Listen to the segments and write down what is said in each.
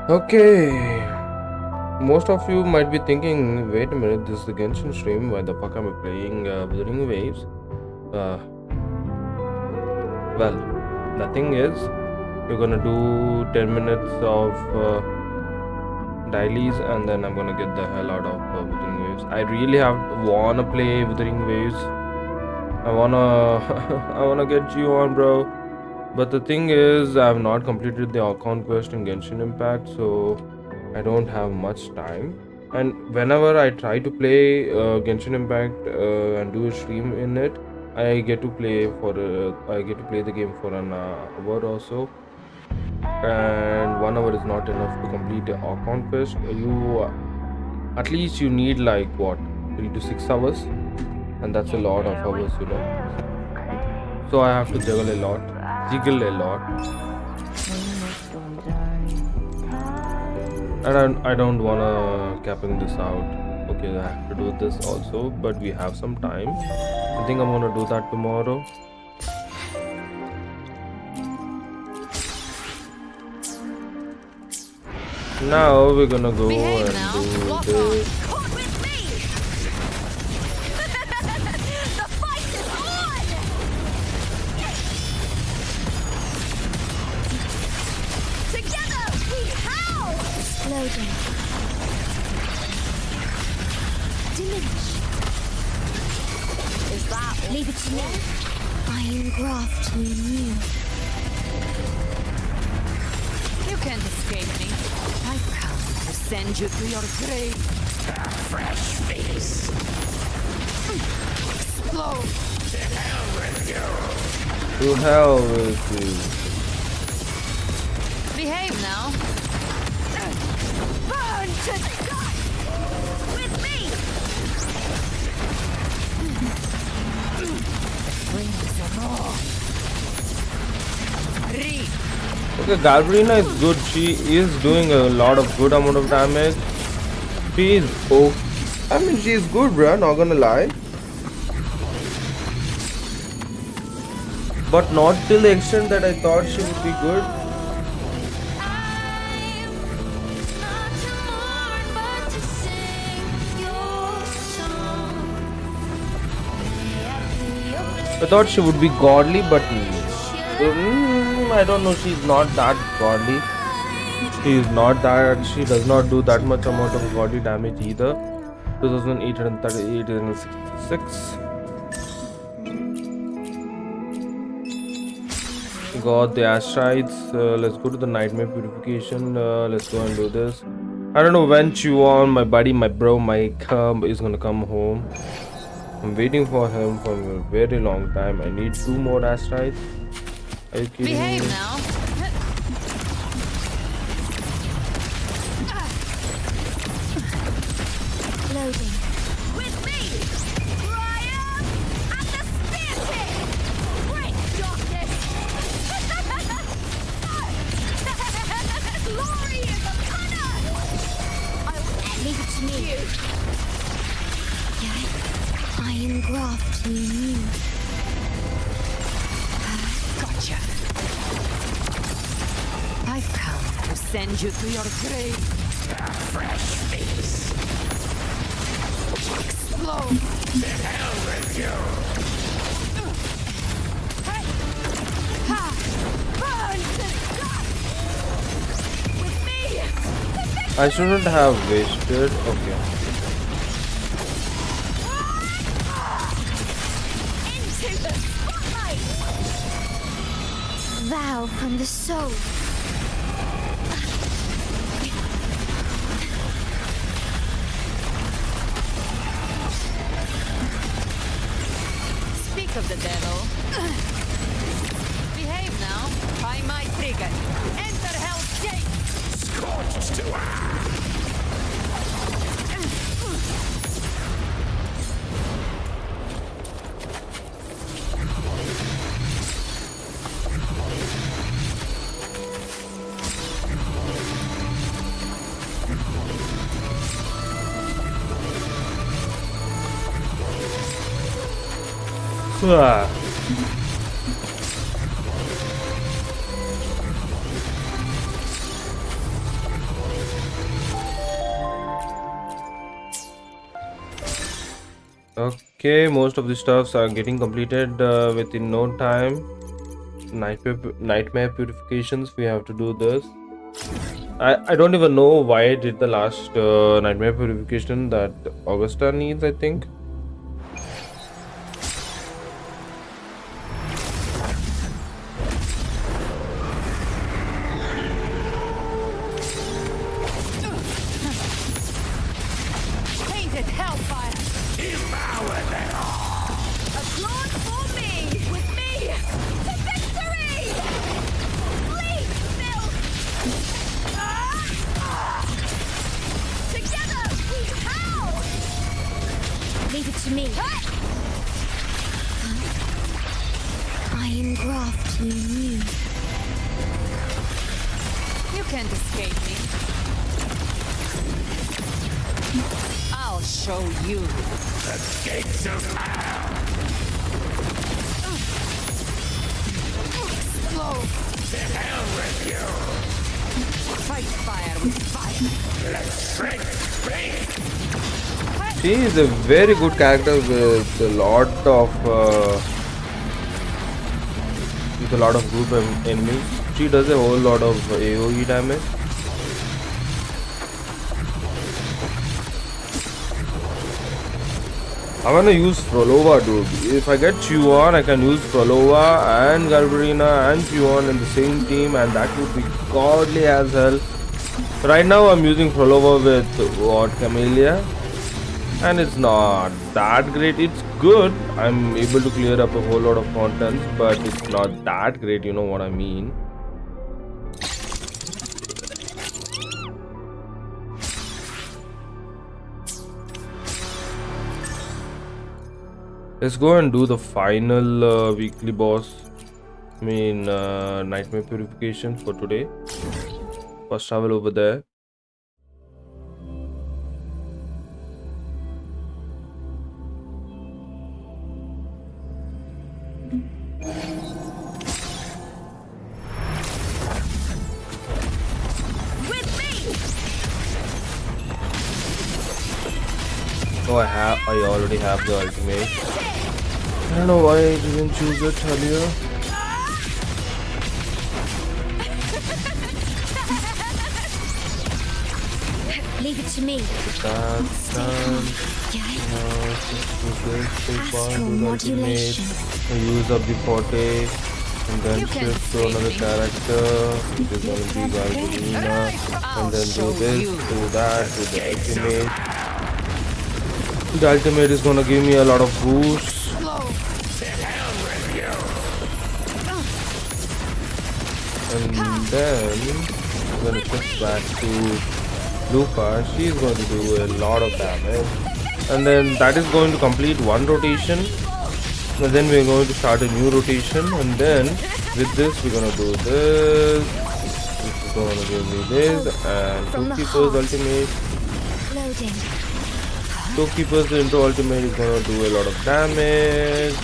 Okay, most of you might be thinking, wait a minute, this is the Genshin stream, why the fuck am I playing Wuthering Waves? Well, the thing is, we're gonna do 10 minutes of dailies and then I'm gonna get the hell out of Wuthering Waves. I really wanna play Wuthering Waves. I wanna get you on, bro. But the thing is, I have not completed the account quest in Genshin Impact, so I don't have much time. And whenever I try to play Genshin Impact and do a stream in it, I get to play the game for an hour or so. And 1 hour is not enough to complete the account quest. At least you need like what, 3 to 6 hours, and that's a lot of hours, you know. So I have to juggle a lot. And I don't wanna capping this out. Okay, I have to do this also, but we have some time. I think I'm gonna do that tomorrow. Now we're gonna go and do this. Leave it to me. I engraft you new. You can't escape me. I've come to send you to your grave. A fresh face. Explode. To hell with you. To hell with you. Behave now. Burn to dust with me. Okay, Galvarina is good. She is doing a lot of good amount of damage. She is I mean, she is good, bruh, not gonna lie. But not till the extent that I thought she would be good. I thought she would be godly, but I don't know. She's not that godly. She does not do that much amount of godly damage either. 2838 and 66. Got the asteroids. Let's go to the nightmare purification. Let's go and do this. I don't know when Chuan, my buddy, my bro, Mike is gonna come home. I'm waiting for him for a very long time. I need 2 more asteroids. Are you kidding Behave me? now. Loading. With me, Brian and the spear pit. Break darkness. Glory is upon us. I will leave it to me. I engraft you new. Gotcha. I've come to send you to your grave. A fresh face. slow. The hell with you! Burn to dust! With me! I shouldn't have wasted. Okay. Into the spotlight! Vow from the soul. Speak of the devil. Behave now. By my trigger. Enter Hell's Gate! Scorched to earth! Ah. Okay, most of the stuffs are getting completed within no time. Nightmare purifications, we have to do this. I don't even know why I did the last nightmare purification that Augusta needs, I think. Painted hellfire! Devour them all! Applaud for me! With me! To victory! Bleed, filth! Together we howl! Leave it to me. I engraft you new. You can't escape me. I'll show you. The gates of hell! Explode! The hell with you! Fight fire with fire. Let's shrink speak! She is a very good character with a lot of group enemies. She does a whole lot of AoE damage. I wanna use Frolova, dude. If I get Chuan, I can use Frolova and Galvarina and Chuan in the same team, and that would be godly as hell. Right now, I'm using Frolova with Camellia, and it's not that great. It's good. I'm able to clear up a whole lot of contents, but it's not that great. You know what I mean? Let's go and do the final weekly boss. I mean, nightmare purification for today. First travel over there. With me! Oh, I already have the ultimate. I don't know why I didn't choose it earlier. Leave it to me. That's done. Astral modulation. Use up the forte and then You can shift to save another me. character, which is going to be Galvarina, and then do this, do that, do the ultimate. The ultimate is gonna give me a lot of boosts. And then I'm gonna shift back to Luca. She's going to do a lot of damage. And then that is going to complete one rotation. And then we're going to start a new rotation. And then with this we're gonna do this. This is gonna give me this. And From the Keeper's heart. ultimate. Loading. Keeper's intro ultimate is gonna do a lot of damage.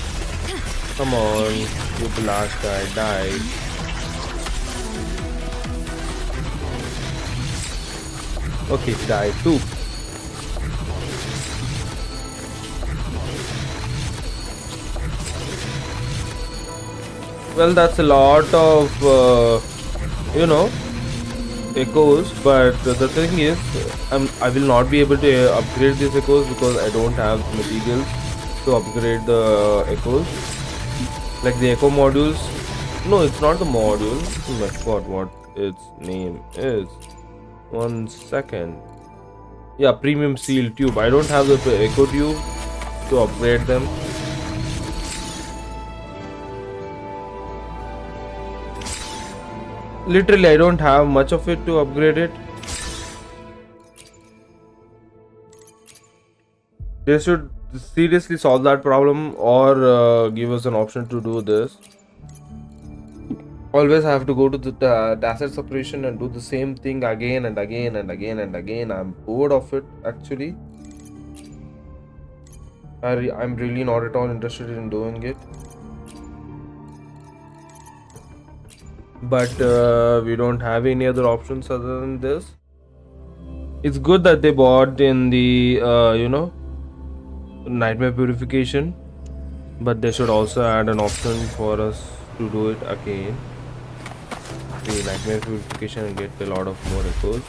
Come on, the last guy died. Okay, he died too. Well, that's a lot of you know, echoes, but the thing is, I will not be able to upgrade these echoes because I don't have materials to upgrade the echoes. Like the echo modules. No, it's not the module. I forgot what its name is. 1 second. Yeah, premium seal tube. I don't have the echo tube to upgrade them. Literally, I don't have much of it to upgrade it. They should seriously solve that problem or give us an option to do this. Always have to go to the asset separation and do the same thing again and again and again and again. I'm bored of it actually. I'm really not at all interested in doing it. But we don't have any other options other than this. It's good that they bought in the nightmare purification, but they should also add an option for us to do it again, the nightmare purification, and get a lot of more echoes,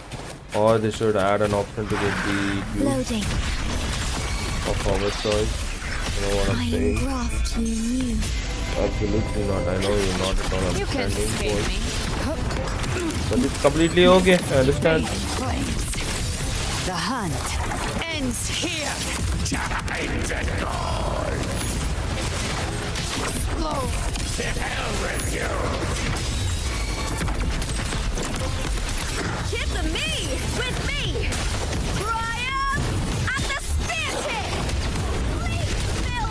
or they should add an option to get the tube Loading. of our choice. You know what I'm I saying? engraft you new. Absolutely not. I know you're not at all You can't understanding escape what, me. but it's completely okay. I understand. Flames. The hunt ends here. Time to go. Slow. To hell with you. Kid the me! With me! Triumph at the spear tip! Please, Phil!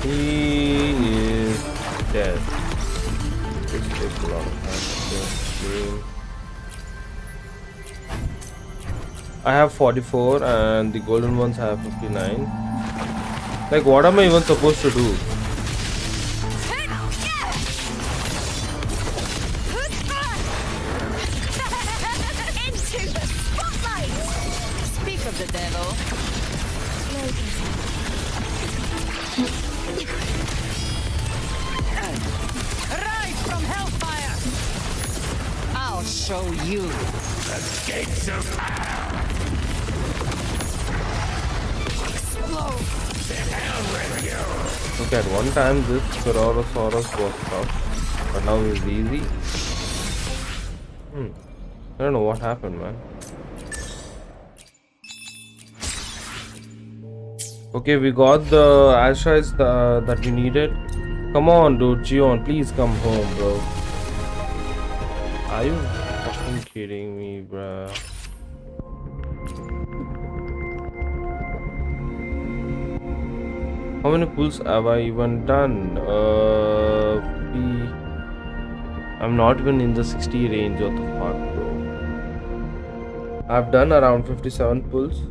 He is dead. This takes a lot of time to game. I have 44 and the golden ones have 59. Like, what am I even supposed to do? Into the spotlight! Speak of the devil. Rise from hellfire. I'll show you. The gates of hell. Explode. To hell with you. Look, at one time this Tyrannosaurus was tough, but now he's easy. I don't know what happened, man. Okay, we got the asteroids that we needed. Come on, dude, Gion, please come home, bro. Are you fucking kidding me, bruh? How many pulls have I even done? I'm not even in the 60 range. What the fuck, bro? I've done around 57 pulls.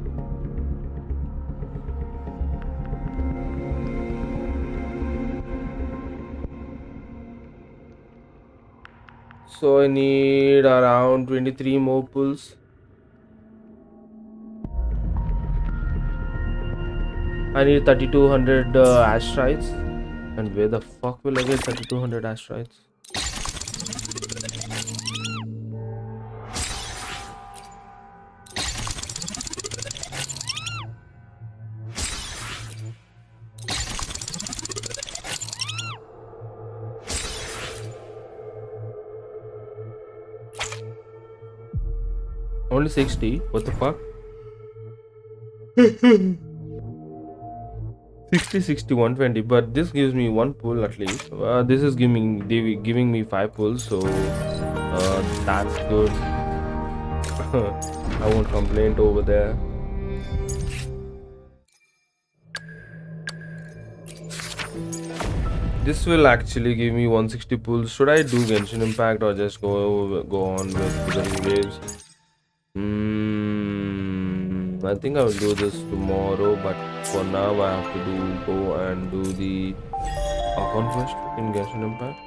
So I need around 23 more pulls. I need 3200 asteroids. And where the fuck will I get 3200 asteroids? Only 60? What the fuck? 60, 60, 120. But this gives me one pull at least. This is giving me 5 pulls, so that's good. I won't complain over there. This will actually give me 160 pulls. Should I do Genshin Impact or just go on with Wuthering Waves? I think I will do this tomorrow, but for now I have to go and do the Conquest in Genshin Impact.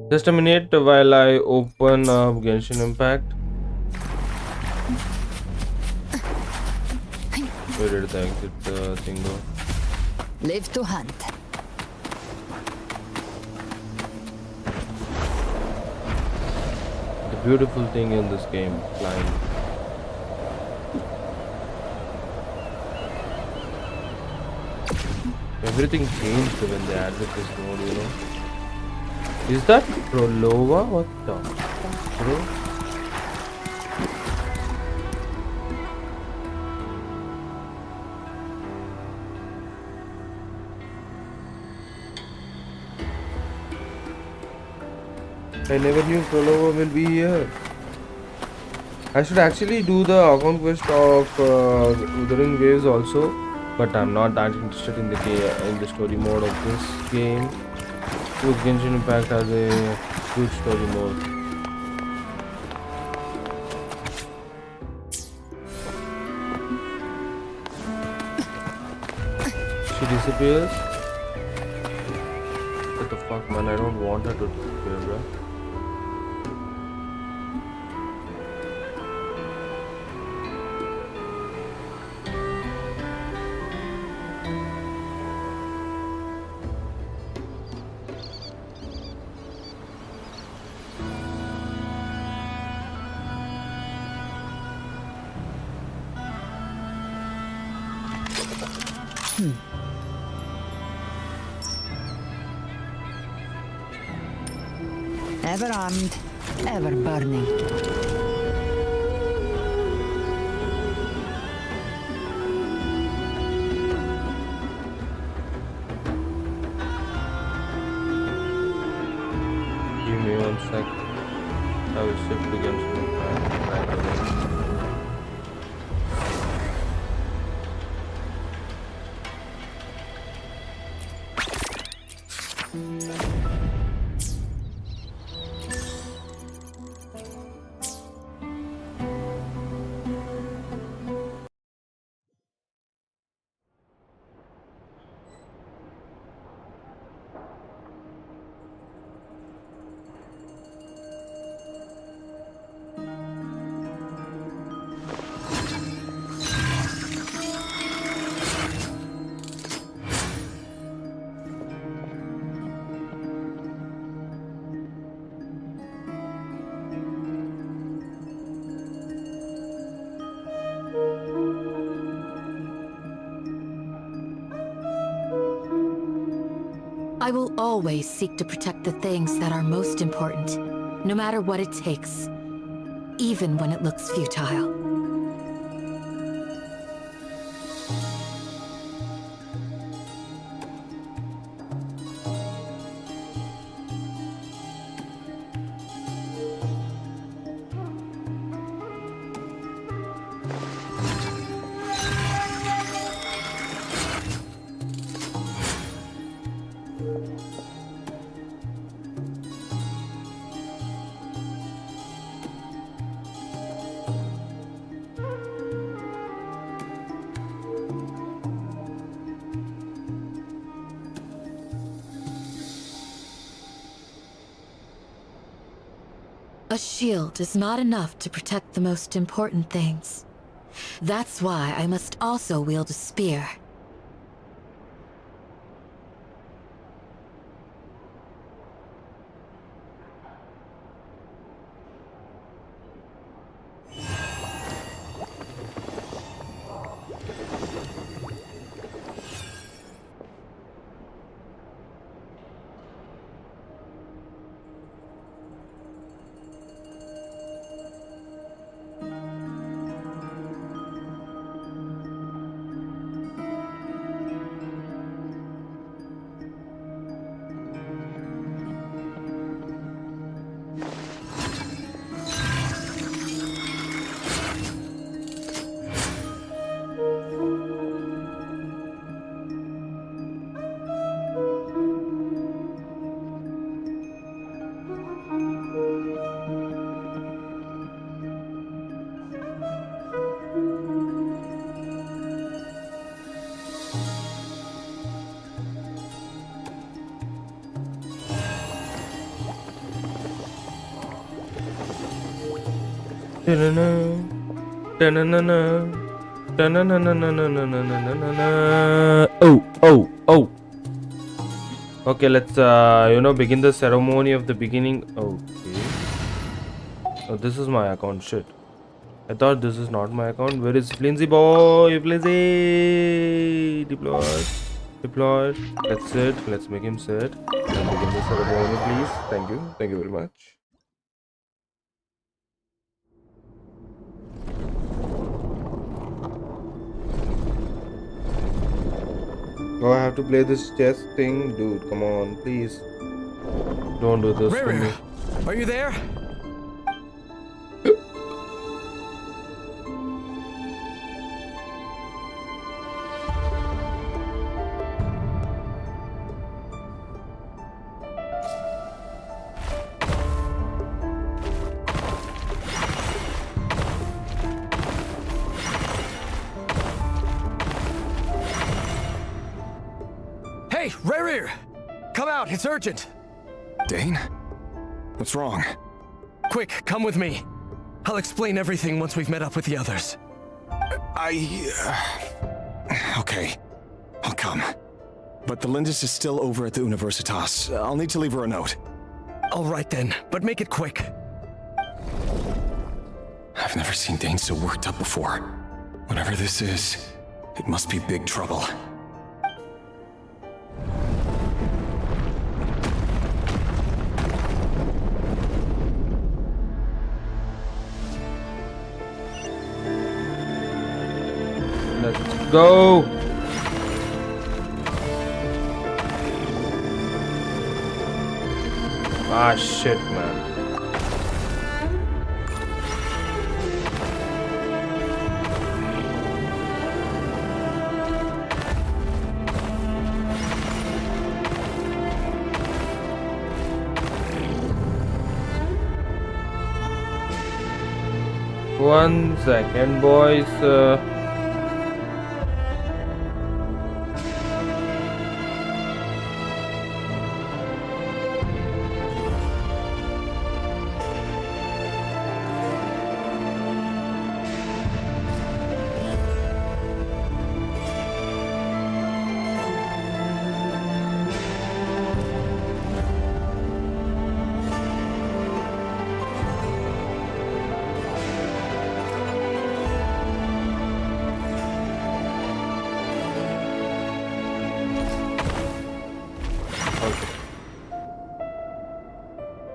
Just a minute while I open up Genshin Impact. Where did the exit thing go? Live to hunt. The beautiful thing in this game, flying. Everything changed when they added this mode, you know. Is that Prolova? What the fuck, bro? I never knew Prolova will be here. I should actually do the account quest of Wuthering Waves also, but I'm not that interested in the story mode of this game. Because Genshin Impact has a good story mode. She disappears. What the fuck, man? I don't want her to disappear, bro. Ever armed, ever burning. Give me 1 sec. I will shift against my right away. I will always seek to protect the things that are most important, no matter what it takes, even when it looks futile. A shield is not enough to protect the most important things. That's why I must also wield a spear. Oh. Okay, let's begin the ceremony of the beginning. Okay. Oh, this is my account. Shit. I thought this is not my account. Where is Flinzy boy? Flinzy! Deploy. Let's sit. Let's make him sit. And begin the ceremony, please. Thank you. Thank you very much. Oh, I have to play this chess thing? Dude, come on, please. Don't do this to me. Are you there? Hey, Rerir! Come out, it's urgent! Dane? What's wrong? Quick, come with me. I'll explain everything once we've met up with the others. Okay. I'll come. But the Lindis is still over at the Universitas. I'll need to leave her a note. All right then, but make it quick. I've never seen Dane so worked up before. Whatever this is, it must be big trouble. Let's go. Ah, shit, man. One second, boys.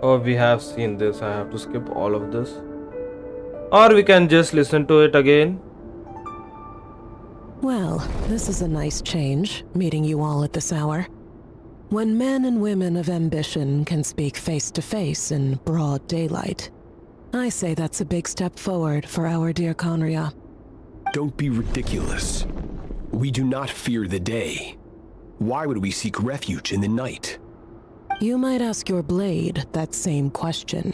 Oh, we have seen this. I have to skip all of this. Or we can just listen to it again. Well, this is a nice change, meeting you all at this hour. When men and women of ambition can speak face to face in broad daylight, I say that's a big step forward for our dear Conria. Don't be ridiculous. We do not fear the day. Why would we seek refuge in the night? You might ask your blade that same question.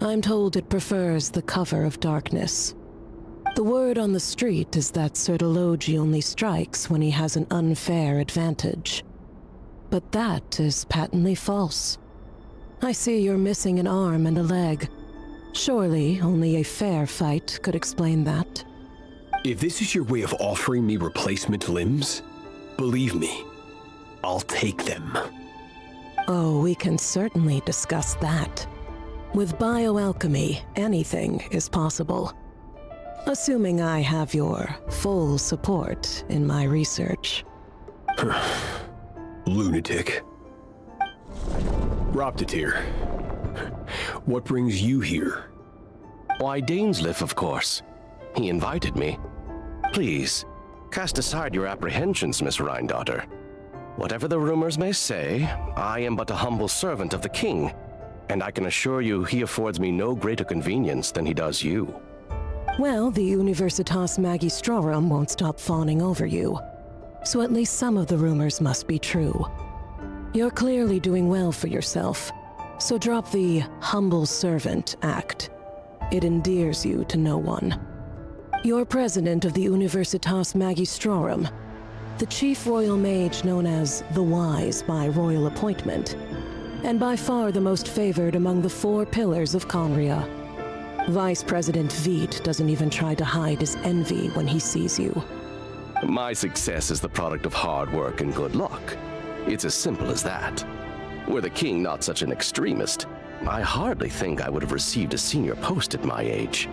I'm told it prefers the cover of darkness. The word on the street is that Sertologi only strikes when he has an unfair advantage. But that is patently false. I see you're missing an arm and a leg. Surely only a fair fight could explain that. If this is your way of offering me replacement limbs, believe me, I'll take them. Oh, we can certainly discuss that. With bioalchemy, anything is possible. Assuming I have your full support in my research. Lunatic. Roptatir, what brings you here? Why, Dainsliff, of course. He invited me. Please, cast aside your apprehensions, Miss Rhindaughter. Whatever the rumors may say, I am but a humble servant of the king, and I can assure you he affords me no greater convenience than he does you. Well, the Universitas Magistrorum won't stop fawning over you, so at least some of the rumors must be true. You're clearly doing well for yourself, so drop the humble servant act. It endears you to no one. You're president of the Universitas Magistrorum, the chief royal mage known as the Wise by royal appointment, and by far the most favored among the 4 pillars of Conria. Vice President Veidt doesn't even try to hide his envy when he sees you. My success is the product of hard work and good luck. It's as simple as that. Were the king not such an extremist, I hardly think I would have received a senior post at my age.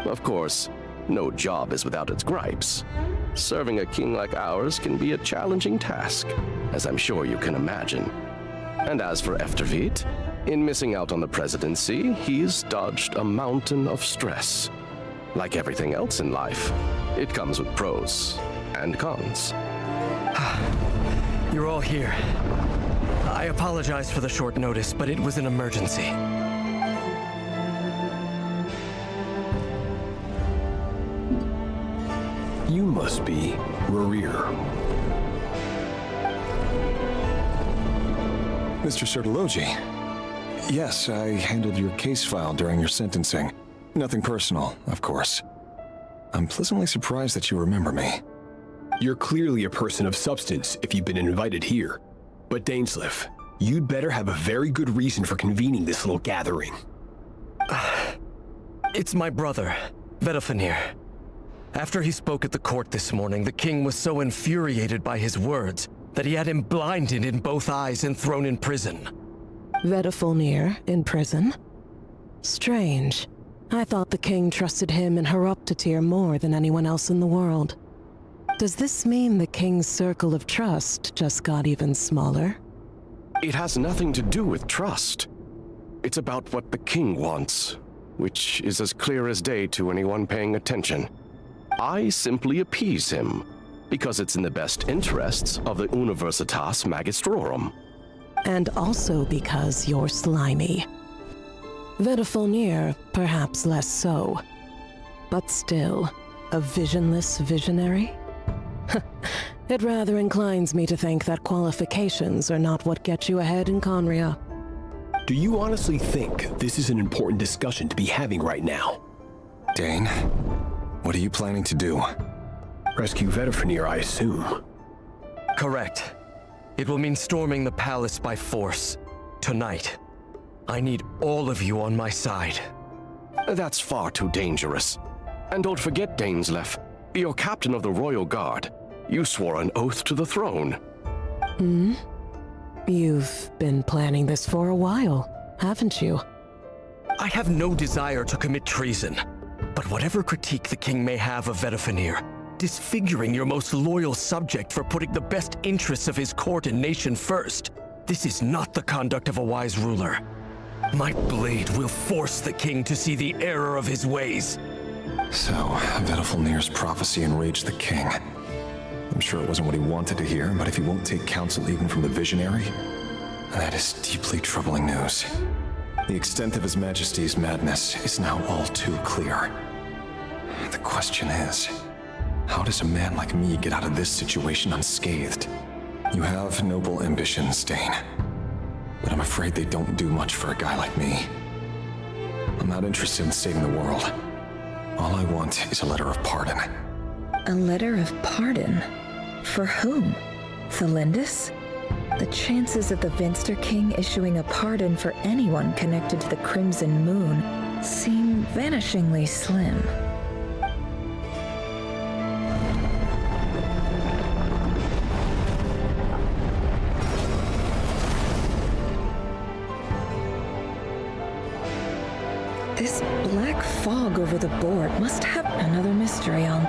Of course, no job is without its gripes. Serving a king like ours can be a challenging task, as I'm sure you can imagine. And as for Veidt, in missing out on the presidency, he's dodged a mountain of stress. Like everything else in life, it comes with pros and cons. You're all here. I apologize for the short notice, but it was an emergency. You must be Rerir. Mr. Sertologi. Yes, I handled your case file during your sentencing. Nothing personal, of course. I'm pleasantly surprised that you remember me. You're clearly a person of substance if you've been invited here. But Dainsleif, you'd better have a very good reason for convening this little gathering. It's my brother, Vedalfenir. After he spoke at the court this morning, the king was so infuriated by his words that he had him blinded in both eyes and thrown in prison. Vedalfenir in prison? Strange. I thought the king trusted him and Heroptatir more than anyone else in the world. Does this mean the king's circle of trust just got even smaller? It has nothing to do with trust. It's about what the king wants, which is as clear as day to anyone paying attention. I simply appease him, because it's in the best interests of the Universitas Magistrorum. And also because you're slimy. Vedalfenir, perhaps less so. But still, a visionless visionary? It rather inclines me to think that qualifications are not what get you ahead in Conria. Do you honestly think this is an important discussion to be having right now? Dane, what are you planning to do? Rescue Vedalfenir, I assume. Correct. It will mean storming the palace by force. Tonight. I need all of you on my side. That's far too dangerous. And don't forget, Dainsleif, you're captain of the Royal Guard. You swore an oath to the throne. You've been planning this for a while, haven't you? I have no desire to commit treason. But whatever critique the king may have of Vedalfenir, disfiguring your most loyal subject for putting the best interests of his court and nation first, this is not the conduct of a wise ruler. My blade will force the king to see the error of his ways. So, Vedalfenir's prophecy enraged the king. I'm sure it wasn't what he wanted to hear, but if he won't take counsel even from the visionary, that is deeply troubling news. The extent of His Majesty's madness is now all too clear. The question is, how does a man like me get out of this situation unscathed? You have noble ambitions, Dane, but I'm afraid they don't do much for a guy like me. I'm not interested in saving the world. All I want is a letter of pardon. A letter of pardon? For whom? Thelindis? The chances of the Vinster King issuing a pardon for anyone connected to the Crimson Moon seem vanishingly slim. This black fog over the board must have another mystery on.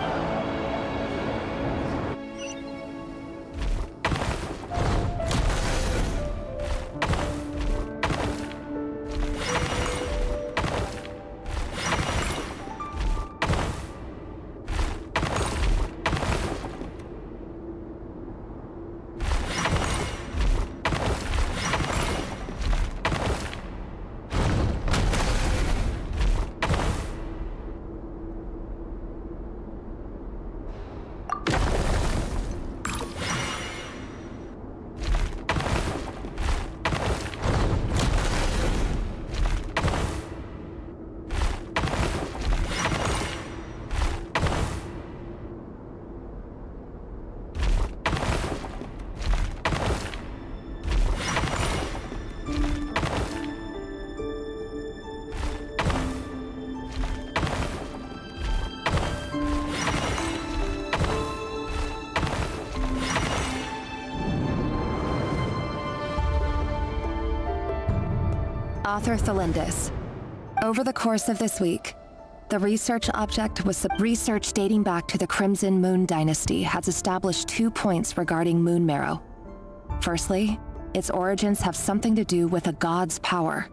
Author Thelindis. Over the course of this week, the research object was research dating back to the Crimson Moon Dynasty has established 2 points regarding moon marrow. Firstly, its origins have something to do with a god's power.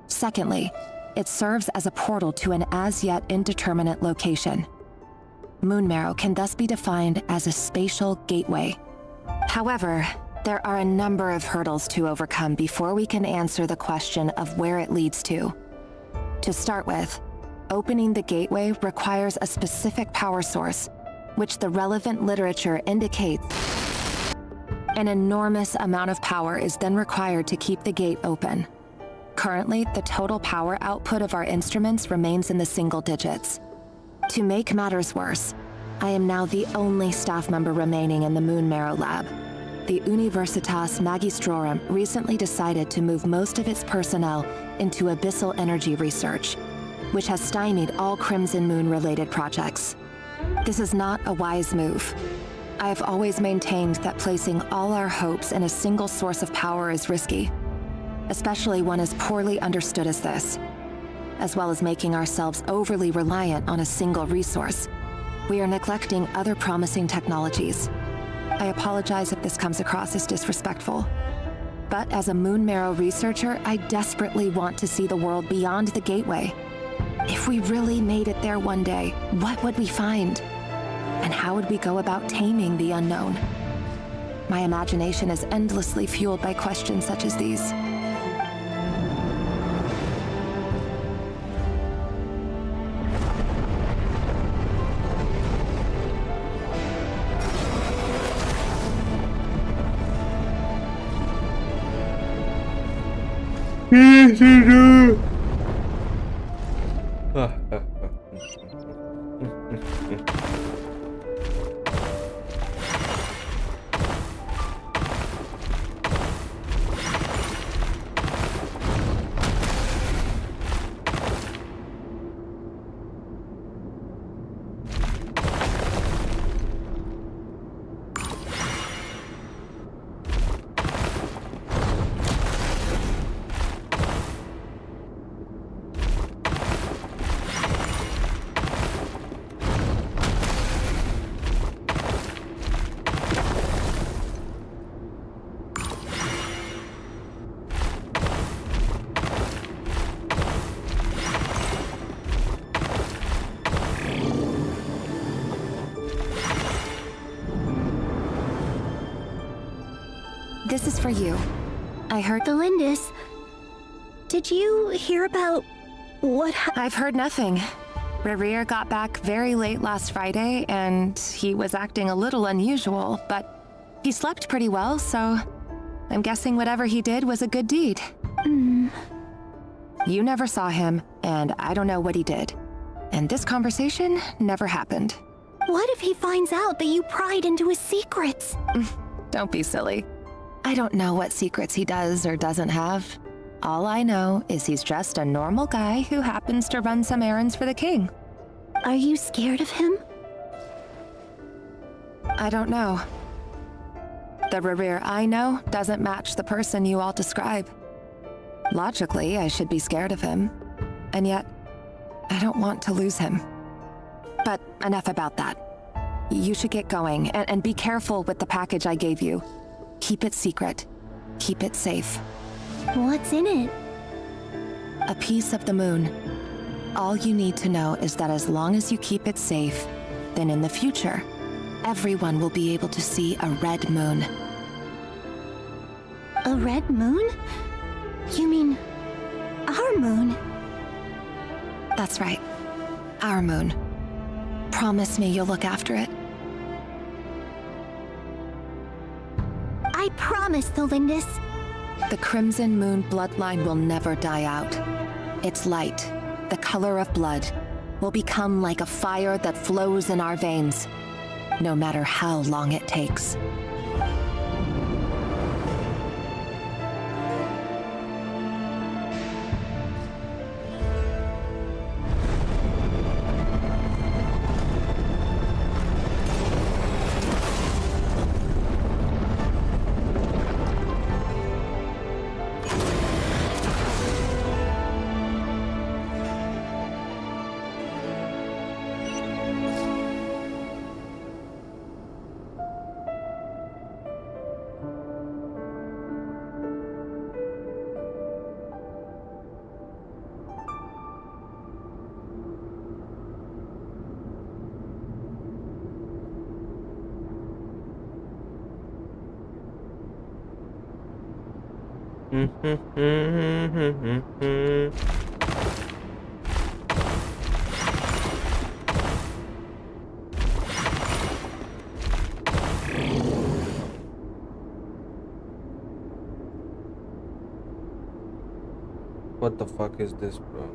Secondly, it serves as a portal to an as-yet indeterminate location. Moon marrow can thus be defined as a spatial gateway. However, there are a number of hurdles to overcome before we can answer the question of where it leads to. To start with, opening the gateway requires a specific power source, which the relevant literature indicates. An enormous amount of power is then required to keep the gate open. Currently, the total power output of our instruments remains in the single digits. To make matters worse, I am now the only staff member remaining in the Moon Marrow lab. The Universitas Magistrorum recently decided to move most of its personnel into abyssal energy research, which has stymied all Crimson Moon-related projects. This is not a wise move. I have always maintained that placing all our hopes in a single source of power is risky, especially one as poorly understood as this. As well as making ourselves overly reliant on a single resource, we are neglecting other promising technologies. I apologize if this comes across as disrespectful. But as a Moon Marrow researcher, I desperately want to see the world beyond the gateway. If we really made it there one day, what would we find? And how would we go about taming the unknown? My imagination is endlessly fueled by questions such as these. This is for you. I heard Thelindis, did you hear about what I've heard nothing. Rerir got back very late last Friday, and he was acting a little unusual, but he slept pretty well, so I'm guessing whatever he did was a good deed. You never saw him, and I don't know what he did. And this conversation never happened. What if he finds out that you pried into his secrets? Don't be silly. I don't know what secrets he does or doesn't have. All I know is he's just a normal guy who happens to run some errands for the king. Are you scared of him? I don't know. The Rerir I know doesn't match the person you all describe. Logically, I should be scared of him. And yet, I don't want to lose him. But enough about that. You should get going, and be careful with the package I gave you. Keep it secret. Keep it safe. What's in it? A piece of the moon. All you need to know is that as long as you keep it safe, then in the future, everyone will be able to see a red moon. A red moon? You mean our moon? That's right. Our moon. Promise me you'll look after it. I promise, Thelindis. The Crimson Moon bloodline will never die out. Its light, the color of blood, will become like a fire that flows in our veins, no matter how long it takes. What the fuck is this, bro?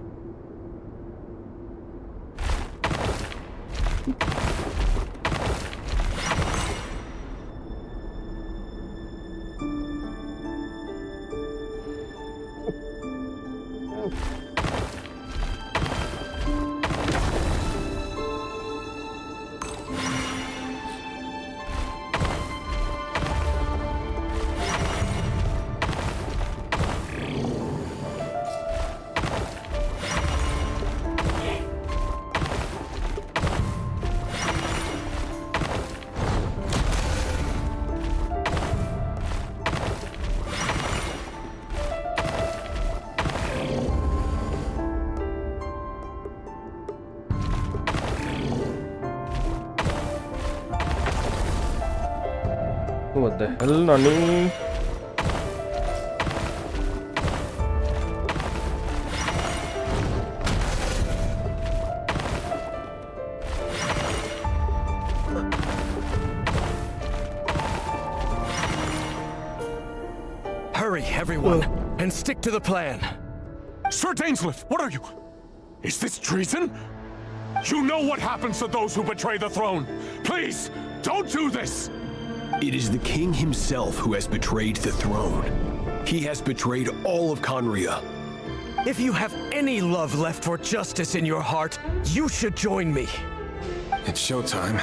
What the hell, Nani? Hurry, everyone, and stick to the plan. Sir Dainsleif, what are you? Is this treason? You know what happens to those who betray the throne. Please, don't do this! It is the king himself who has betrayed the throne. He has betrayed all of Conria. If you have any love left for justice in your heart, you should join me. It's showtime.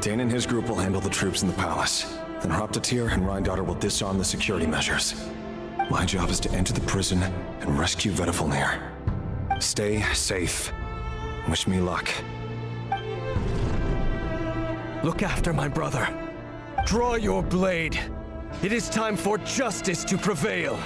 Dane and his group will handle the troops in the palace. Then Hraptatyr and Rhindaughter will disarm the security measures. My job is to enter the prison and rescue Vedifalnir. Stay safe. Wish me luck. Look after my brother. Draw your blade. It is time for justice to prevail.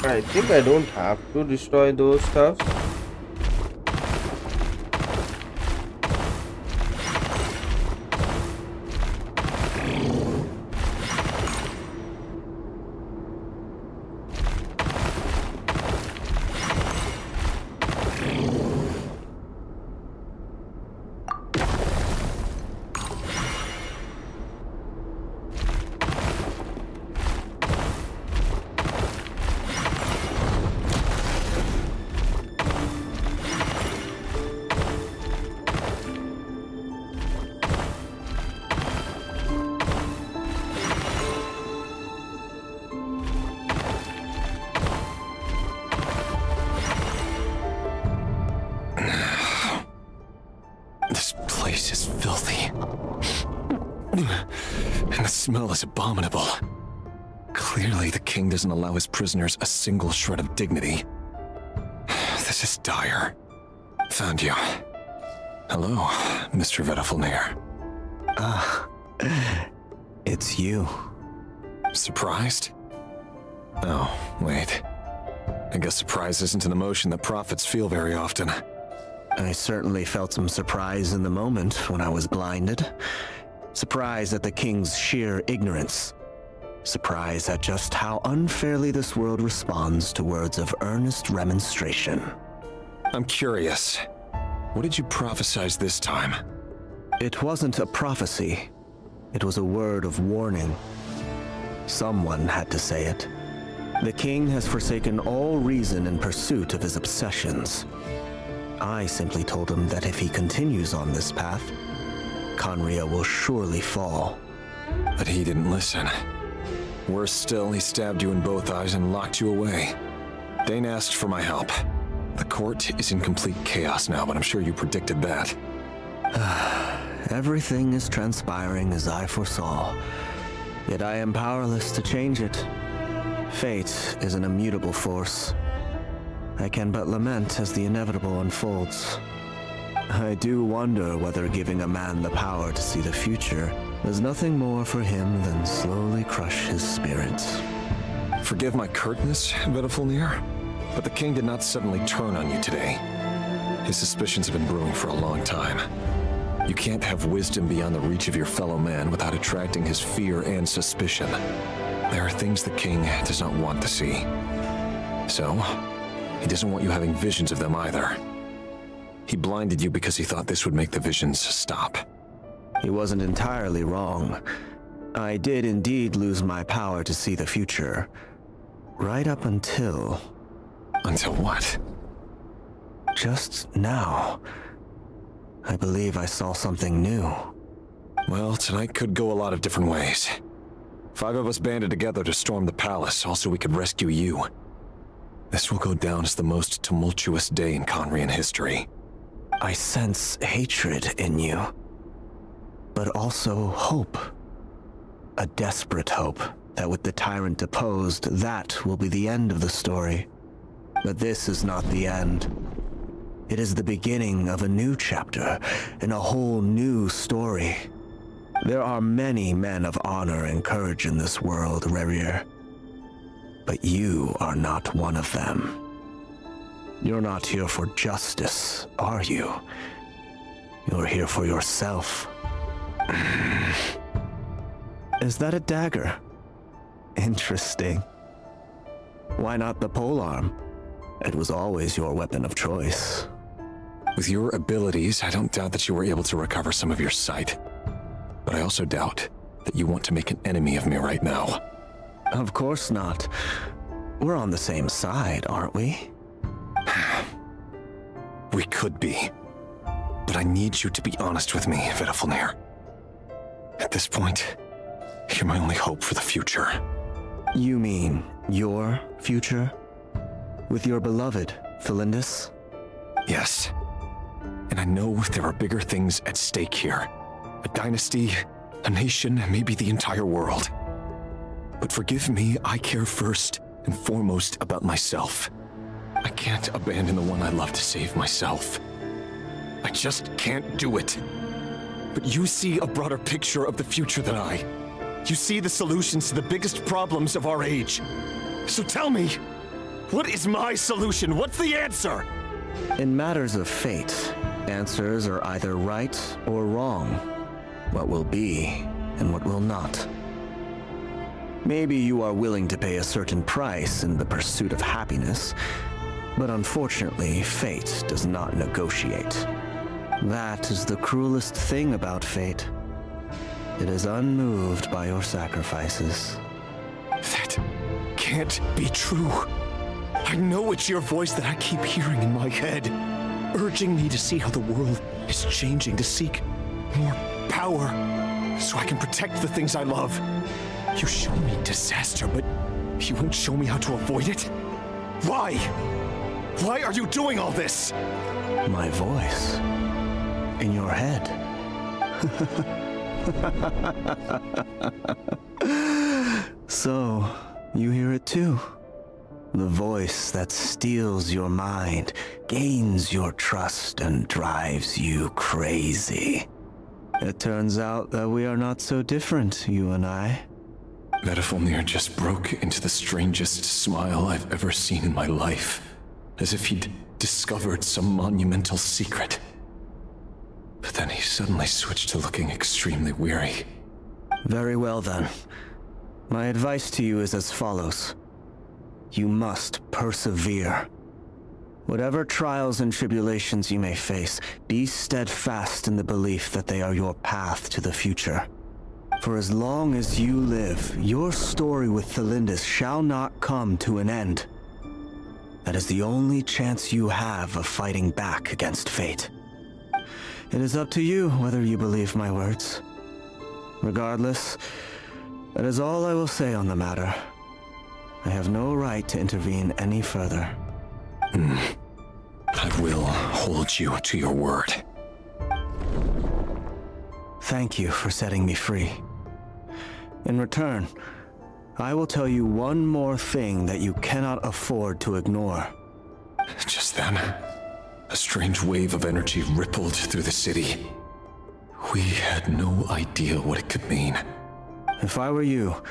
I think I don't have to destroy those stuff. And the smell is abominable. Clearly, the king doesn't allow his prisoners a single shred of dignity. This is dire. Found you. Hello, Mr. Vedifalnir. It's you. Surprised? Oh, wait. I guess surprise isn't an emotion that prophets feel very often. I certainly felt some surprise in the moment when I was blinded. Surprise at the king's sheer ignorance. Surprise at just how unfairly this world responds to words of earnest remonstration. I'm curious. What did you prophesize this time? It wasn't a prophecy. It was a word of warning. Someone had to say it. The king has forsaken all reason in pursuit of his obsessions. I simply told him that if he continues on this path, Conria will surely fall. But he didn't listen. Worse still, he stabbed you in both eyes and locked you away. Dane asked for my help. The court is in complete chaos now, but I'm sure you predicted that. Everything is transpiring as I foresaw, yet I am powerless to change it. Fate is an immutable force. I can but lament as the inevitable unfolds. I do wonder whether giving a man the power to see the future does nothing more for him than slowly crush his spirit. Forgive my curtness, Vedifulnir, but the king did not suddenly turn on you today. His suspicions have been brewing for a long time. You can't have wisdom beyond the reach of your fellow man without attracting his fear and suspicion. There are things the king does not want to see. So, he doesn't want you having visions of them either. He blinded you because he thought this would make the visions stop. He wasn't entirely wrong. I did indeed lose my power to see the future. Right up until... Until what? Just now. I believe I saw something new. Well, tonight could go a lot of different ways. 5 of us banded together to storm the palace, also we could rescue you. This will go down as the most tumultuous day in Conrian history. I sense hatred in you, but also hope. A desperate hope that with the tyrant deposed, that will be the end of the story. But this is not the end. It is the beginning of a new chapter in a whole new story. There are many men of honor and courage in this world, Rerir. But you are not one of them. You're not here for justice, are you? You're here for yourself. Is that a dagger? Interesting. Why not the polearm? It was always your weapon of choice. With your abilities, I don't doubt that you were able to recover some of your sight. But I also doubt that you want to make an enemy of me right now. Of course not. We're on the same side, aren't we? We could be. But I need you to be honest with me, Vedifulnir. At this point, you're my only hope for the future. You mean your future? With your beloved, Felindis? Yes. And I know there are bigger things at stake here. A dynasty, a nation, maybe the entire world. But forgive me, I care first and foremost about myself. I can't abandon the one I love to save myself. I just can't do it. But you see a broader picture of the future than I. You see the solutions to the biggest problems of our age. So tell me, what is my solution? What's the answer? In matters of fate, answers are either right or wrong. What will be and what will not. Maybe you are willing to pay a certain price in the pursuit of happiness, but unfortunately, fate does not negotiate. That is the cruelest thing about fate. It is unmoved by your sacrifices. That can't be true. I know it's your voice that I keep hearing in my head, urging me to see how the world is changing, to seek more power, so I can protect the things I love. You show me disaster, but you won't show me how to avoid it? Why? Why are you doing all this? My voice. In your head. So, you hear it too? The voice that steals your mind, gains your trust, and drives you crazy. It turns out that we are not so different, you and I. Vedifulnir just broke into the strangest smile I've ever seen in my life, as if he'd discovered some monumental secret. But then he suddenly switched to looking extremely weary. Very well then. My advice to you is as follows. You must persevere. Whatever trials and tribulations you may face, be steadfast in the belief that they are your path to the future. For as long as you live, your story with Felindis shall not come to an end. That is the only chance you have of fighting back against fate. It is up to you whether you believe my words. Regardless, That is all I will say on the matter. I have no right to intervene any further. I will hold you to your word. Thank you for setting me free. In return, I will tell you one more thing that you cannot afford to ignore. Just then, a strange wave of energy rippled through the city. We had no idea what it could mean. If I were you,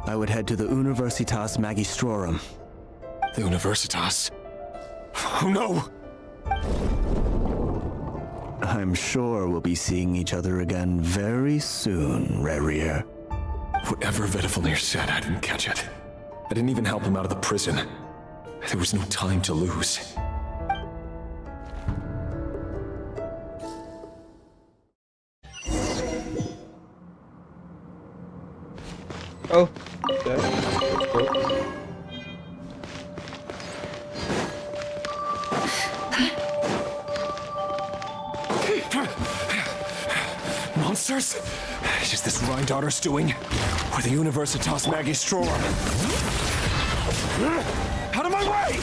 I would head to the Universitas Magistrorum. The Universitas? Oh no! I'm sure we'll be seeing each other again very soon, Rerir. Whatever Vedifalnir said, I didn't catch it. I didn't even help him out of the prison. There was no time to lose. Oh, okay. Let's go. Monsters? Is this Rhindaughter's doing? Or the Universitas Magistrorum? Out of my way!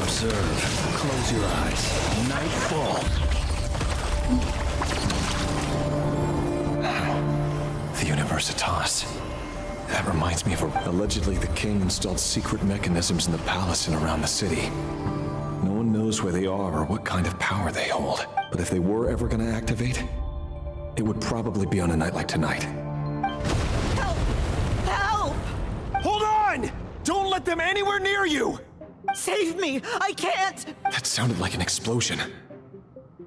Observe. Close your eyes. Nightfall. The Universitas. That reminds me of allegedly the king installed secret mechanisms in the palace and around the city. No one knows where they are or what kind of power they hold. But if they were ever going to activate, it would probably be on a night like tonight. Help! Help! Hold on! Don't let them anywhere near you! Save me! I can't! That sounded like an explosion.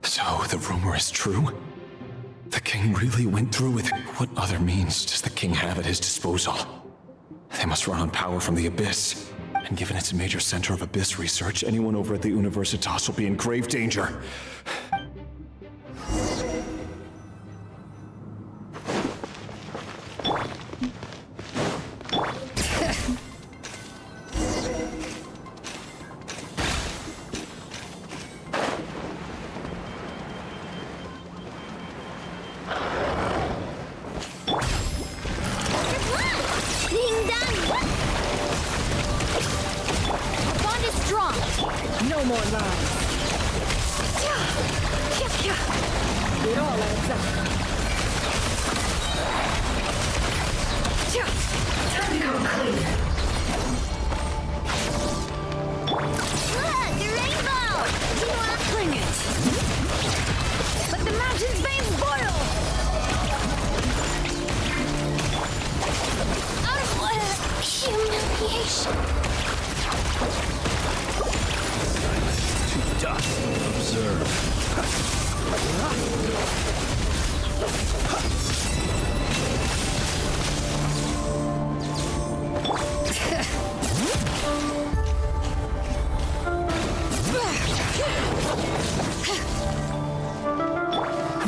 So the rumor is true? The king really went through with it. What other means does the king have at his disposal? They must run on power from the Abyss. And given it's a major center of Abyss research, anyone over at the Universitas will be in grave danger.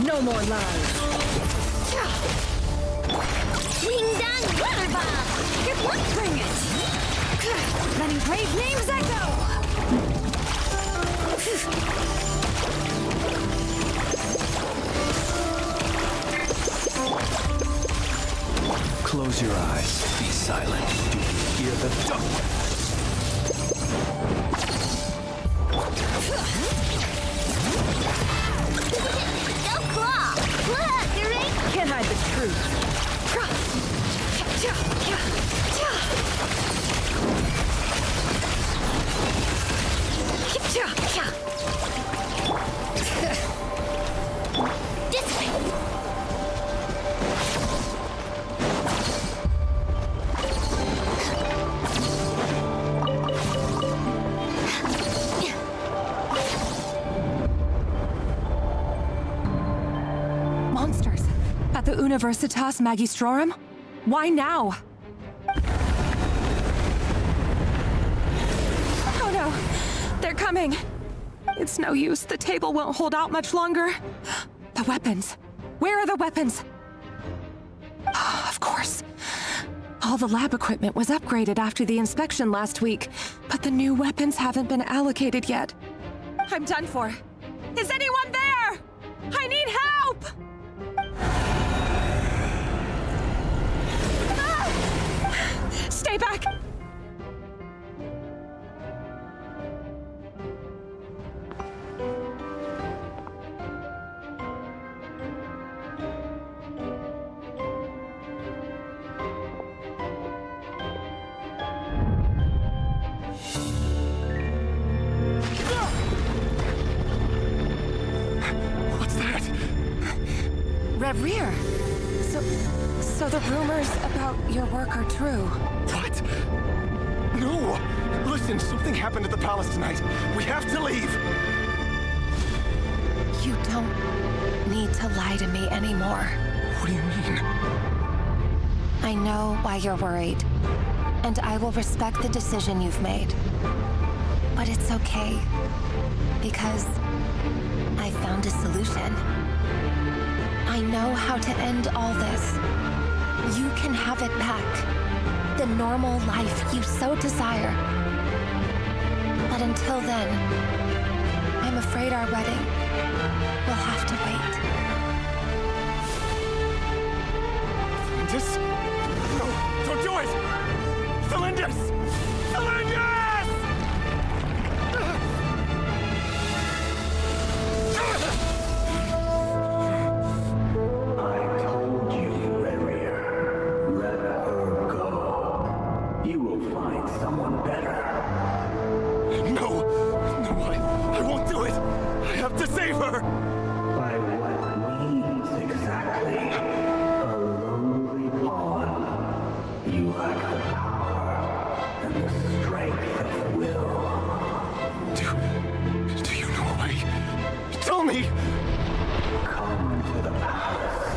No more lies. Ding dong, water bomb! Good luck, bring it! Letting brave names echo! Close your eyes. Be silent. Do you hear the dog? Can't hide the truth. Monsters. At the Universitas Magistrorum? Why now? Oh no! They're coming! It's no use. The table won't hold out much longer. The weapons. Where are the weapons? Of course. All the lab equipment was upgraded after the inspection last week, but the new weapons haven't been allocated yet. I'm done for. Is anyone there? I need help! Ah! Stay back! Rear. So the rumors about your work are true. What? No! Listen, something happened at the palace tonight. We have to leave! You don't need to lie to me anymore. What do you mean? I know why you're worried, and I will respect the decision you've made. But it's okay, because I found a solution. I know how to end all this. You can have it back. The normal life you so desire. But until then, I'm afraid our wedding will have to wait. Valindis? No, don't do it! Valindis! Valindis! To save her! By what means exactly? A lonely pawn. You lack the power and the strength of will. Do you know a way? Tell me! Come to the palace.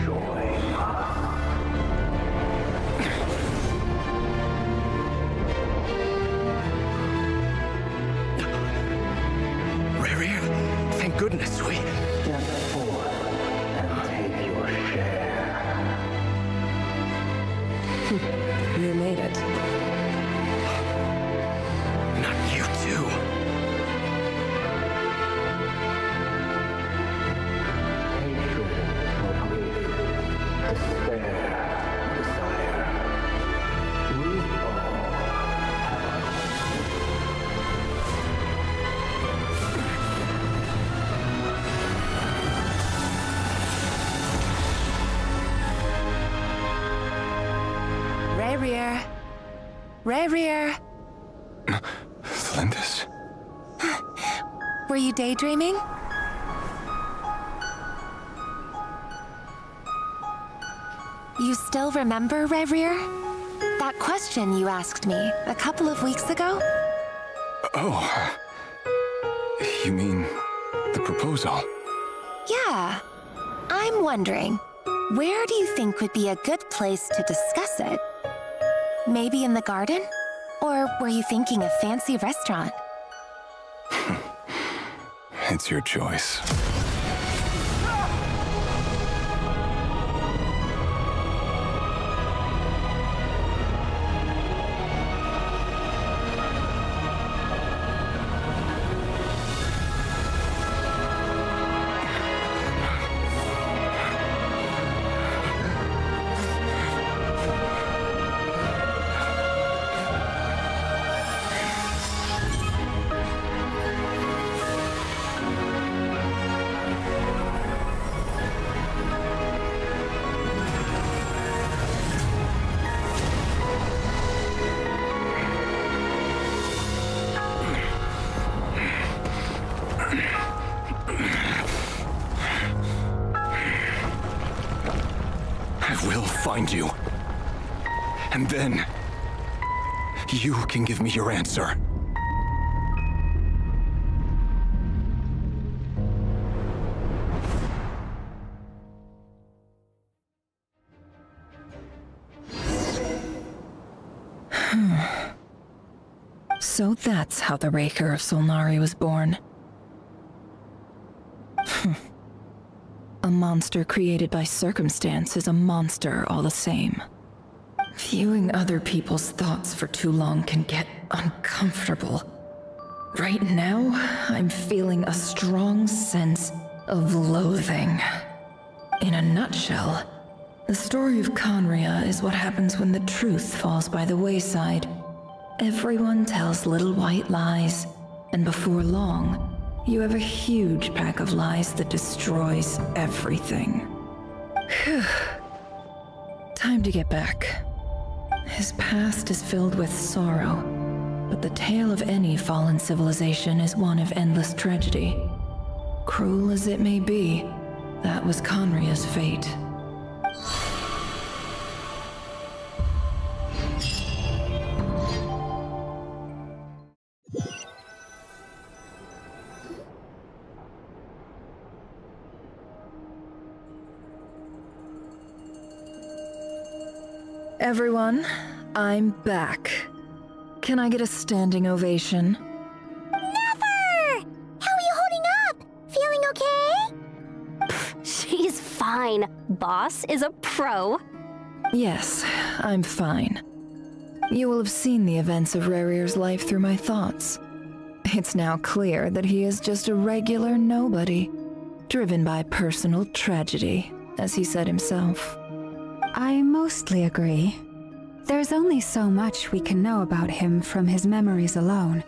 Join us. Thank goodness we... Step forth and take your share. You made it. Not you too. Hatred or grief, despair, desire. We all Rear. Valindis? Were you daydreaming? You still remember, Rear? That question you asked me a couple of weeks ago? Oh. You mean the proposal? Yeah. I'm wondering, where do you think would be a good place to discuss it? Maybe in the garden? Or were you thinking a fancy restaurant? It's your choice. Find you. And then, you can give me your answer. So that's how the Raker of Solnari was born. A monster created by circumstance is a monster all the same. Viewing other people's thoughts for too long can get uncomfortable. Right now, I'm feeling a strong sense of loathing. In a nutshell, the story of Conria is what happens when the truth falls by the wayside. Everyone tells little white lies, and before long, you have a huge pack of lies that destroys everything. Whew. Time to get back. His past is filled with sorrow, but the tale of any fallen civilization is one of endless tragedy. Cruel as it may be, that was Conria's fate. Everyone, I'm back. Can I get a standing ovation? Nefer! How are you holding up? Feeling okay? She's fine. Boss is a pro. Yes, I'm fine. You will have seen the events of Rerir's life through my thoughts. It's now clear that he is just a regular nobody, driven by personal tragedy, as he said himself. I mostly agree. There's only so much we can know about him from his memories alone,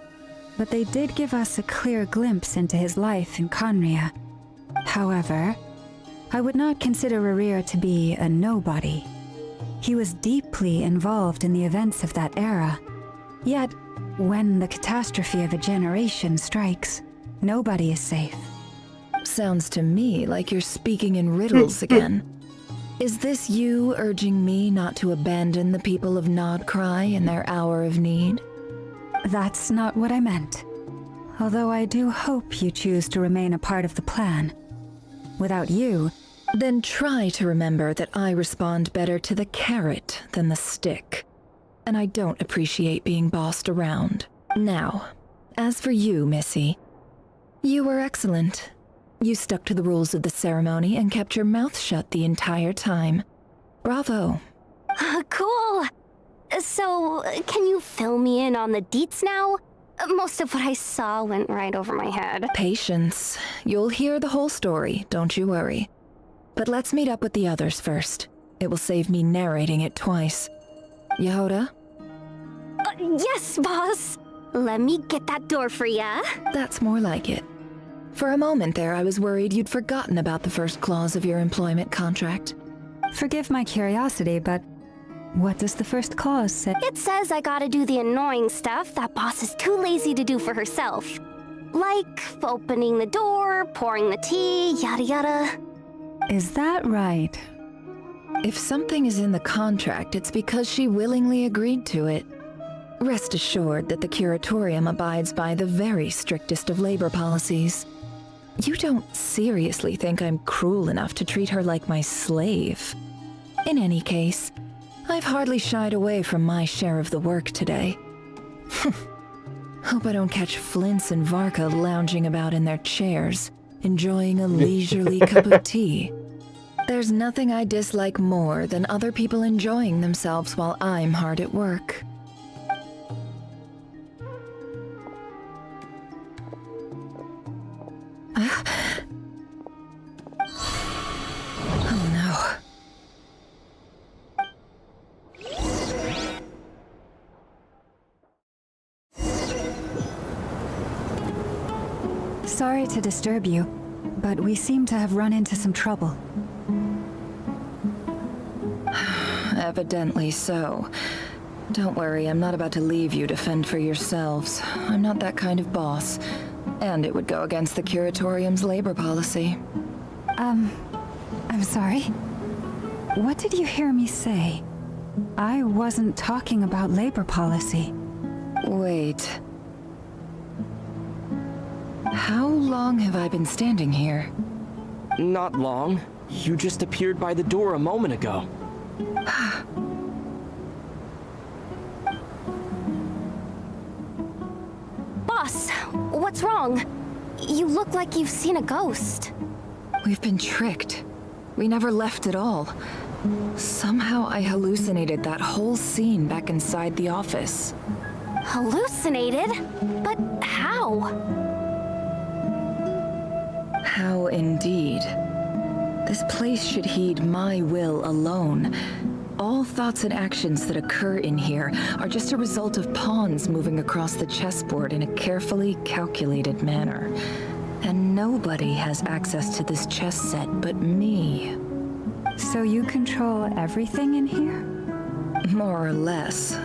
but they did give us a clear glimpse into his life in Conria. However, I would not consider Rerir to be a nobody. He was deeply involved in the events of that era. Yet, when the catastrophe of a generation strikes, nobody is safe. Sounds to me like you're speaking in riddles again. Is this you urging me not to abandon the people of Nodcry in their hour of need? That's not what I meant. Although I do hope you choose to remain a part of the plan. Without you... Then try to remember that I respond better to the carrot than the stick. And I don't appreciate being bossed around. Now, as for you, Missy, you were excellent. You stuck to the rules of the ceremony and kept your mouth shut the entire time. Bravo. Cool. So, can you fill me in on the deets now? Most of what I saw went right over my head. Patience. You'll hear the whole story, don't you worry. But let's meet up with the others first. It will save me narrating it twice. Yehoda? Yes, boss. Let me get that door for ya. That's more like it. For a moment there, I was worried you'd forgotten about the first clause of your employment contract. Forgive my curiosity, but what does the first clause say? It says I gotta do the annoying stuff that boss is too lazy to do for herself. Like opening the door, pouring the tea, yada yada. Is that right? If something is in the contract, it's because she willingly agreed to it. Rest assured that the Curatorium abides by the very strictest of labor policies. You don't seriously think I'm cruel enough to treat her like my slave? In any case, I've hardly shied away from my share of the work today. Hope I don't catch Flintz and Varka lounging about in their chairs, enjoying a leisurely cup of tea. There's nothing I dislike more than other people enjoying themselves while I'm hard at work. Oh no. Sorry to disturb you, but we seem to have run into some trouble. Evidently so. Don't worry, I'm not about to leave you to fend for yourselves. I'm not that kind of boss. And it would go against the Curatorium's labor policy. I'm sorry? What did you hear me say? I wasn't talking about labor policy. Wait. How long have I been standing here? Not long. You just appeared by the door a moment ago. Boss, what's wrong? You look like you've seen a ghost. We've been tricked. We never left at all. Somehow I hallucinated that whole scene back inside the office. Hallucinated? But how? How indeed. This place should heed my will alone. All thoughts and actions that occur in here are just a result of pawns moving across the chessboard in a carefully calculated manner. And nobody has access to this chess set but me. So you control everything in here? More or less.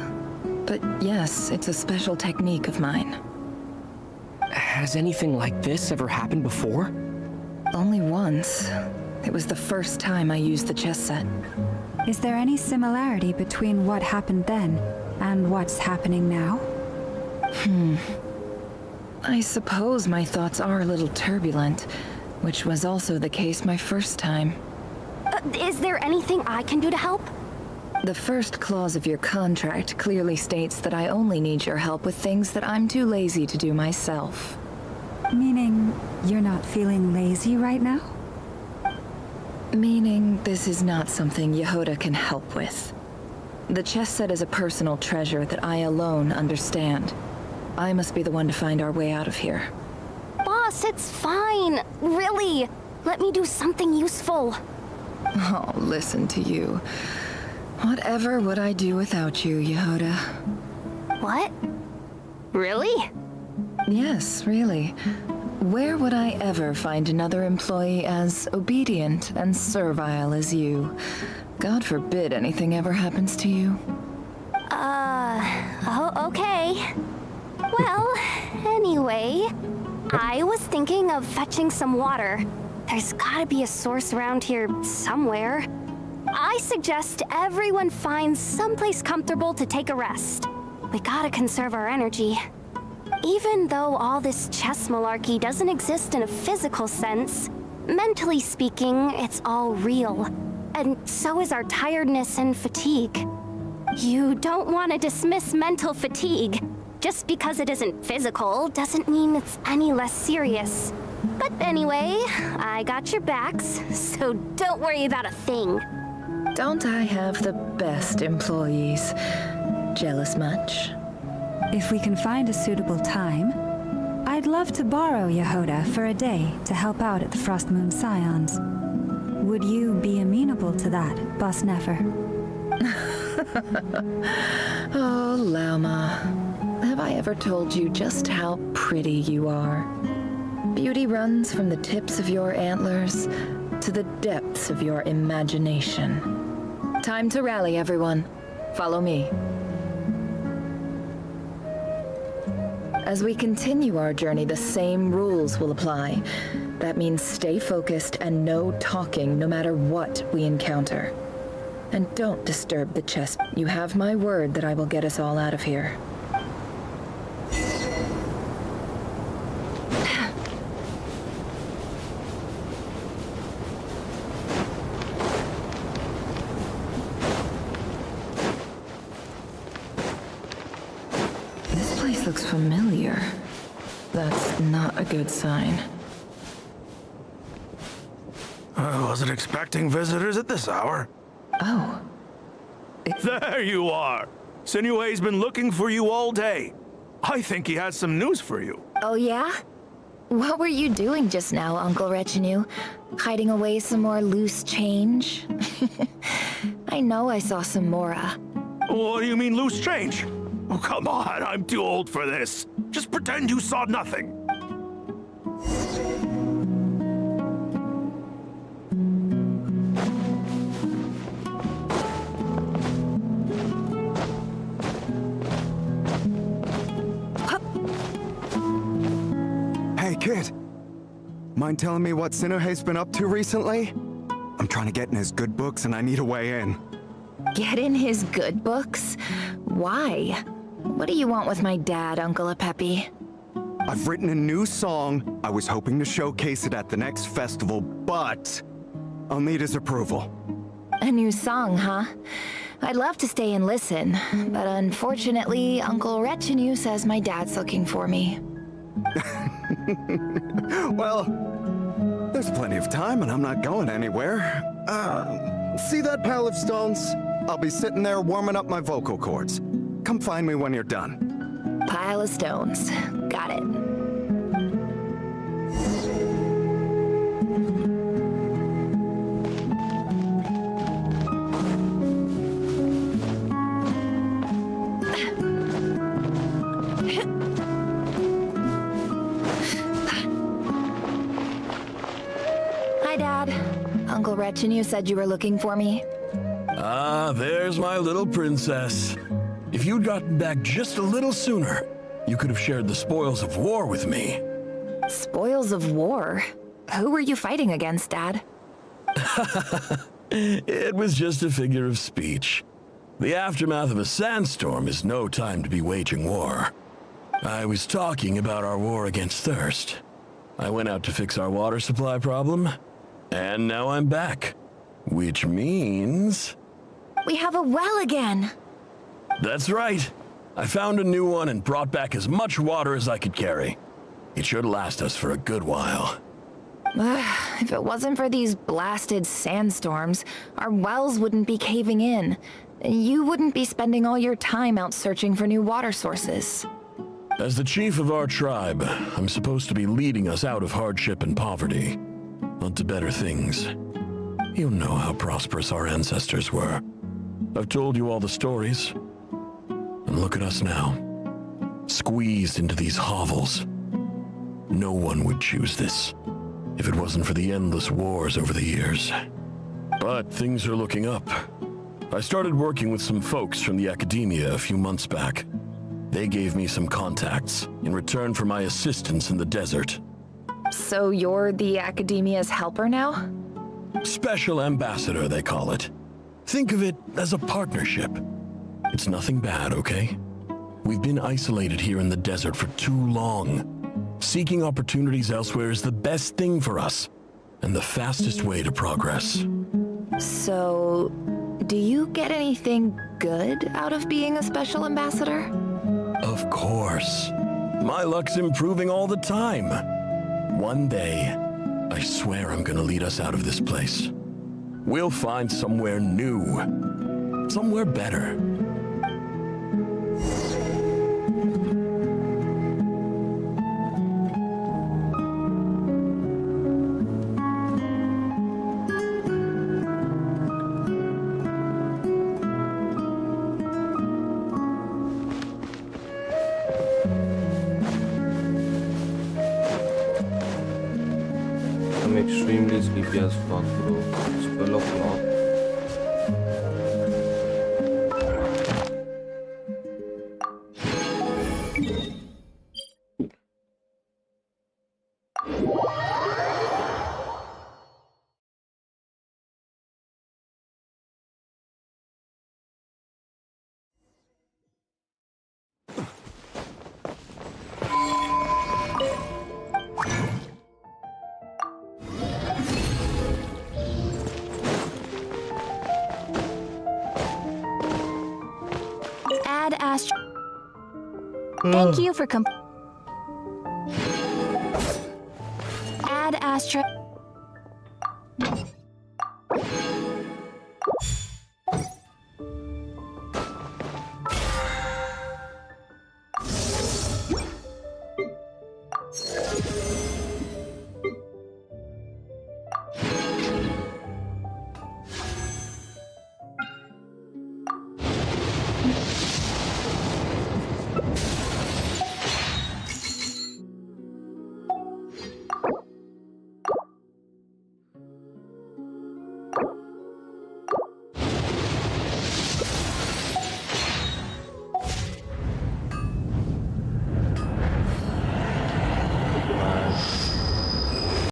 But yes, it's a special technique of mine. Has anything like this ever happened before? Only once. It was the first time I used the chess set. Is there any similarity between what happened then and what's happening now? I suppose my thoughts are a little turbulent, which was also the case my first time. Is there anything I can do to help? The first clause of your contract clearly states that I only need your help with things that I'm too lazy to do myself. Meaning you're not feeling lazy right now? Meaning this is not something Yehoda can help with. The chess set is a personal treasure that I alone understand. I must be the one to find our way out of here. Boss, it's fine. Really. Let me do something useful. Oh, listen to you. Whatever would I do without you, Yehoda? What? Really? Yes, really. Where would I ever find another employee as obedient and servile as you? God forbid anything ever happens to you. Oh, okay. Well, anyway, I was thinking of fetching some water. There's gotta be a source around here somewhere. I suggest everyone finds someplace comfortable to take a rest. We gotta conserve our energy. Even though all this chess malarkey doesn't exist in a physical sense, mentally speaking, it's all real. And so is our tiredness and fatigue. You don't want to dismiss mental fatigue. Just because it isn't physical doesn't mean it's any less serious. But anyway, I got your backs, so don't worry about a thing. Don't I have the best employees? Jealous much? If we can find a suitable time, I'd love to borrow Yehoda for a day to help out at the Frost Moon Scions. Would you be amenable to that, Boss Nefer? Oh, Lauma. Have I ever told you just how pretty you are? Beauty runs from the tips of your antlers to the depths of your imagination. Time to rally, everyone. Follow me. As we continue our journey, the same rules will apply. That means stay focused and no talking no matter what we encounter. And don't disturb the chest. You have my word that I will get us all out of here. This place looks familiar. That's not a good sign. I wasn't expecting visitors at this hour. Oh. There you are! Sinue's been looking for you all day. I think he has some news for you. Oh yeah? What were you doing just now, Uncle Retinue? Hiding away some more loose change? I know I saw some Mora. What do you mean loose change? Oh, come on, I'm too old for this. Just pretend you saw nothing. Hey, kid. Mind telling me what Sinuhe's been up to recently? I'm trying to get in his good books and I need a way in. Get in his good books? Why? What do you want with my dad, Uncle Apepi? I've written a new song. I was hoping to showcase it at the next festival, but I'll need his approval. A new song, huh? I'd love to stay and listen, but unfortunately, Uncle Retinue says my dad's looking for me. Well, there's plenty of time and I'm not going anywhere. See that pile of stones? I'll be sitting there warming up my vocal cords. Come find me when you're done. pile of stones. Got it. Hi, Dad. Uncle Retinue said you were looking for me. Ah, there's my little princess. If you'd gotten back just a little sooner, you could have shared the spoils of war with me. Spoils of war? Who were you fighting against, Dad? It was just a figure of speech. The aftermath of a sandstorm is no time to be waging war. I was talking about our war against thirst. I went out to fix our water supply problem, and now I'm back. Which means... We have a well again! That's right. I found a new one and brought back as much water as I could carry. It should last us for a good while. If it wasn't for these blasted sandstorms, our wells wouldn't be caving in. You wouldn't be spending all your time out searching for new water sources. As the chief of our tribe, I'm supposed to be leading us out of hardship and poverty, onto better things. You know how prosperous our ancestors were. I've told you all the stories. And look at us now, squeezed into these hovels. No one would choose this, if it wasn't for the endless wars over the years. But things are looking up. I started working with some folks from the academia a few months back. They gave me some contacts in return for my assistance in the desert. So you're the academia's helper now? Special ambassador, they call it. Think of it as a partnership. It's nothing bad, okay? We've been isolated here in the desert for too long. Seeking opportunities elsewhere is the best thing for us, and the fastest way to progress. So, do you get anything good out of being a special ambassador? Of course. My luck's improving all the time. One day, I swear I'm gonna lead us out of this place. We'll find somewhere new. Somewhere better. I'm extremely sleepy as fuck, bro. It's 12 o'clock. Add Astro. Thank you for Add Astro.